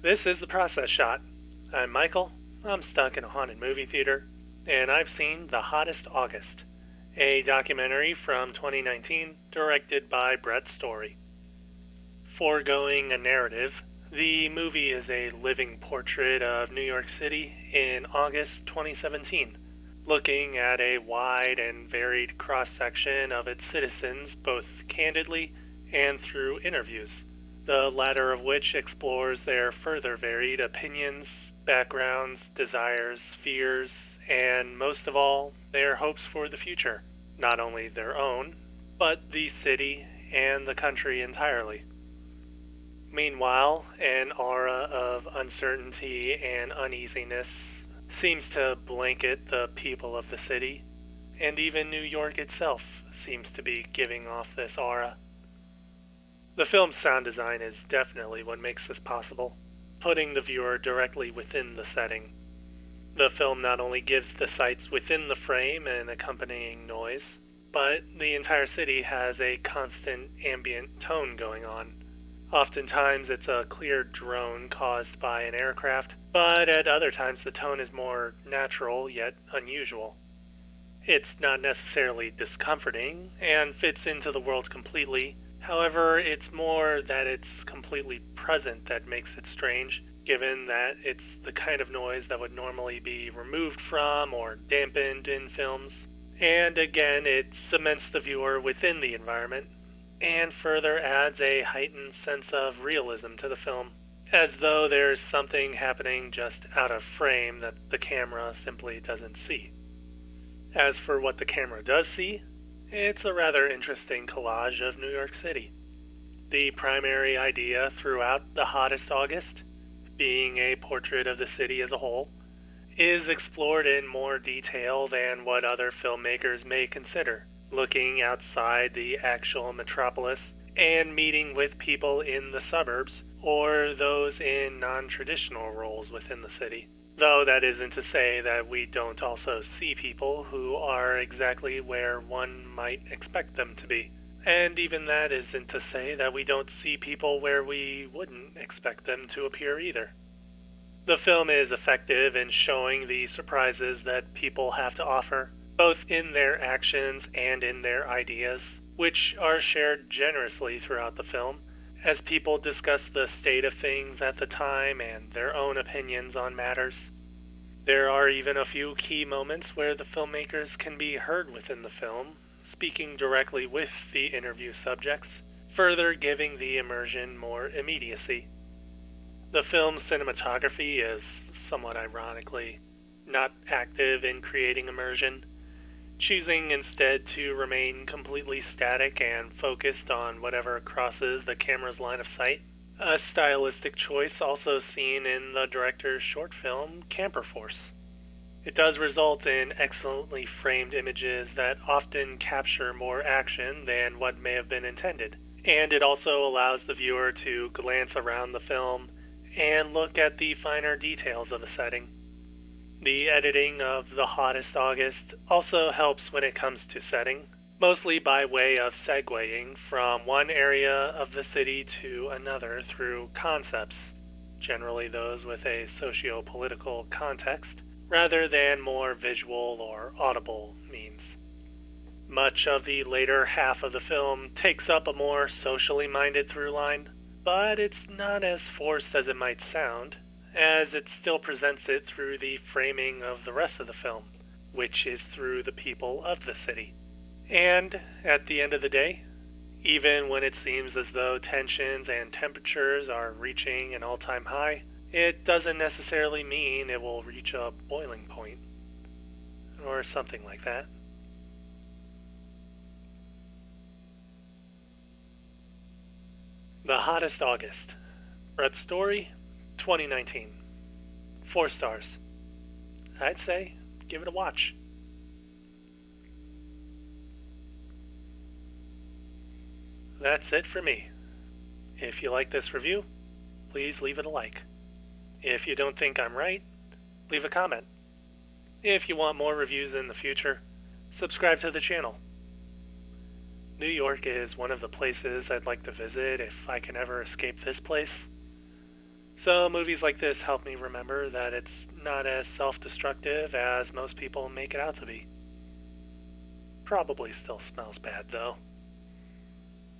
This is The Process Shot. I'm Michael. I'm stuck in a haunted movie theater, and I've seen The Hottest August, a documentary from 2019 directed by Brett Story. Foregoing a narrative, the movie is a living portrait of New York City in August 2017, looking at a wide and varied cross section of its citizens both candidly and through interviews, the latter of which explores their further varied opinions, backgrounds, desires, fears, and most of all, their hopes for the future, not only their own, but the city and the country entirely. Meanwhile, an aura of uncertainty and uneasiness seems to blanket the people of the city, and even New York itself seems to be giving off this aura. The film's sound design is definitely what makes this possible, putting the viewer directly within the setting. The film not only gives the sights within the frame an accompanying noise, but the entire city has a constant ambient tone going on. Oftentimes it's a clear drone caused by an aircraft, but at other times the tone is more natural yet unusual. It's not necessarily discomforting and fits into the world completely. However, it's more that it's completely present that makes it strange, given that it's the kind of noise that would normally be removed from or dampened in films. And again, it cements the viewer within the environment, and further adds a heightened sense of realism to the film, as though there's something happening just out of frame that the camera simply doesn't see. As for what the camera does see, it's a rather interesting collage of New York City. The primary idea throughout The Hottest August, being a portrait of the city as a whole, is explored in more detail than what other filmmakers may consider, looking outside the actual metropolis and meeting with people in the suburbs or those in non-traditional roles within the city. Though that isn't to say that we don't also see people who are exactly where one might expect them to be. And even that isn't to say that we don't see people where we wouldn't expect them to appear either. The film is effective in showing the surprises that people have to offer, both in their actions and in their ideas, which are shared generously throughout the film, as people discuss the state of things at the time and their own opinions on matters. There are even a few key moments where the filmmakers can be heard within the film, speaking directly with the interview subjects, further giving the immersion more immediacy. The film's cinematography is, somewhat ironically, not active in creating immersion, choosing instead to remain completely static and focused on whatever crosses the camera's line of sight. A stylistic choice also seen in the director's short film, Camper Force. It does result in excellently framed images that often capture more action than what may have been intended, and it also allows the viewer to glance around the film and look at the finer details of a setting. The editing of The Hottest August also helps when it comes to setting, mostly by way of segueing from one area of the city to another through concepts, generally those with a socio-political context, rather than more visual or audible means. Much of the later half of the film takes up a more socially minded through line, but it's not as forced as it might sound, as it still presents it through the framing of the rest of the film, which is through the people of the city. And, at the end of the day, even when it seems as though tensions and temperatures are reaching an all-time high, it doesn't necessarily mean it will reach a boiling point, or something like that. The Hottest August. Brett Story, 2019. 4 stars. I'd say give it a watch. That's it for me. If you like this review, please leave it a like. If you don't think I'm right, leave a comment. If you want more reviews in the future, subscribe to the channel. New York is one of the places I'd like to visit if I can ever escape this place. So movies like this help me remember that it's not as self-destructive as most people make it out to be. Probably still smells bad though.